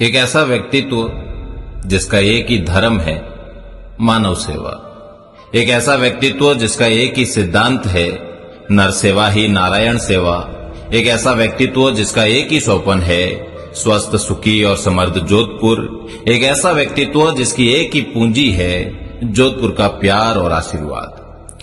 एक ऐसा व्यक्तित्व जिसका एक ही धर्म है, मानव सेवा। एक ऐसा व्यक्तित्व जिसका एक ही सिद्धांत है, नर सेवा ही नारायण सेवा। एक ऐसा व्यक्तित्व जिसका एक ही स्वप्न है, स्वस्थ सुखी और समृद्ध जोधपुर। एक ऐसा व्यक्तित्व जिसकी एक ही पूंजी है, जोधपुर का प्यार और आशीर्वाद।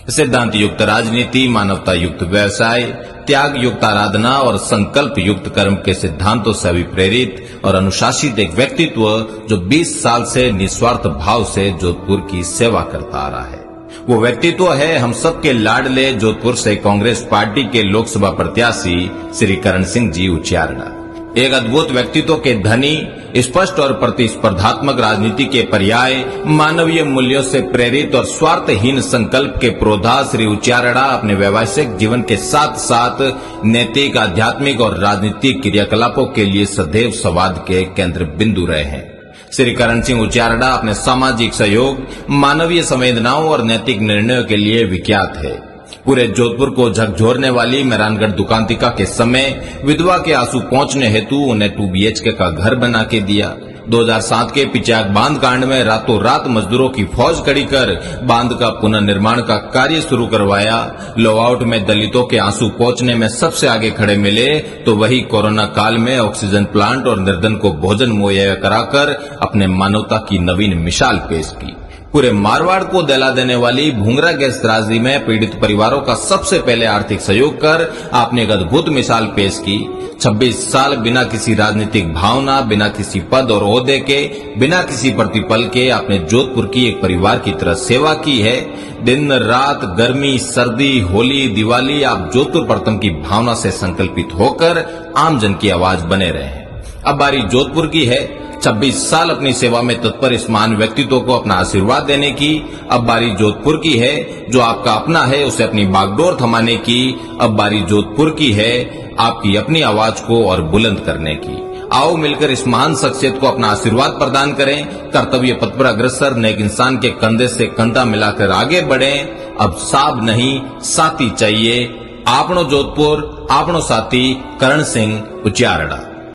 सिद्धांत युक्त राजनीति, मानवता युक्त व्यवसाय, त्याग युक्त आराधना और संकल्प युक्त कर्म के सिद्धांतों से अभिप्रेरित और अनुशासित एक व्यक्तित्व जो 20 साल से निस्वार्थ भाव से जोधपुर की सेवा करता आ रहा है। वो व्यक्तित्व है हम सबके लाडले जोधपुर से कांग्रेस पार्टी के लोकसभा प्रत्याशी श्री करण सिंह जी उचियारड़ा। एक अद्भुत व्यक्तित्व के धनी, स्पष्ट और प्रतिस्पर्धात्मक राजनीति के पर्याय, मानवीय मूल्यों से प्रेरित और स्वार्थहीन संकल्प के प्रोधा श्री उचियारड़ा अपने व्यवसायिक जीवन के साथ साथ नैतिक, आध्यात्मिक और राजनीतिक क्रियाकलापों के लिए सदैव संवाद के केंद्र बिंदु रहे हैं। श्री करण सिंह उचियारड़ा अपने सामाजिक सहयोग, मानवीय संवेदनाओं और नैतिक निर्णयों के लिए विख्यात है। पूरे जोधपुर को झकझोरने वाली मेहरानगढ़ दुकांतिका के समय विधवा के आंसू पहुंचने हेतु उन्हें 2 BHK का घर बना के दिया। 2007 के पिचाक बांध कांड में रातों रात मजदूरों की फौज खड़ी कर बांध का पुनर्निर्माण का कार्य शुरू करवाया। लॉकआउट में दलितों के आंसू पहुंचने में सबसे आगे खड़े मिले तो वही कोरोना काल में ऑक्सीजन प्लांट और निर्धन को भोजन मुहैया कराकर अपने मानवता की नवीन मिसाल पेश की। पूरे मारवाड़ को दहला देने वाली भूंगरा गैस त्रासदी में पीड़ित परिवारों का सबसे पहले आर्थिक सहयोग कर आपने एक अद्भुत मिसाल पेश की। 26 साल बिना किसी राजनीतिक भावना, बिना किसी पद और ओहदे के, बिना किसी प्रतिपल के आपने जोधपुर की एक परिवार की तरह सेवा की है। दिन रात, गर्मी, सर्दी, होली, दिवाली, आप जोधपुर प्रथम की भावना से संकल्पित होकर आम जन की आवाज बने रहे हैं। अब बारी जोधपुर की है। 26 साल अपनी सेवा में तत्पर इस महान व्यक्तित्व को अपना आशीर्वाद देने की। अब बारी जोधपुर की है। जो आपका अपना है उसे अपनी बागडोर थमाने की। अब बारी जोधपुर की है, आपकी अपनी आवाज को और बुलंद करने की। आओ मिलकर इस महान शख्सियत को अपना आशीर्वाद प्रदान करें। कर्तव्य पथ पर अग्रसर नेक इंसान के कंधे से कंधा मिलाकर आगे बढ़ें। अब साब नहीं, साथी चाहिए। आपनो जोधपुर, आपनो साथी करण सिंह उचियारड़ा।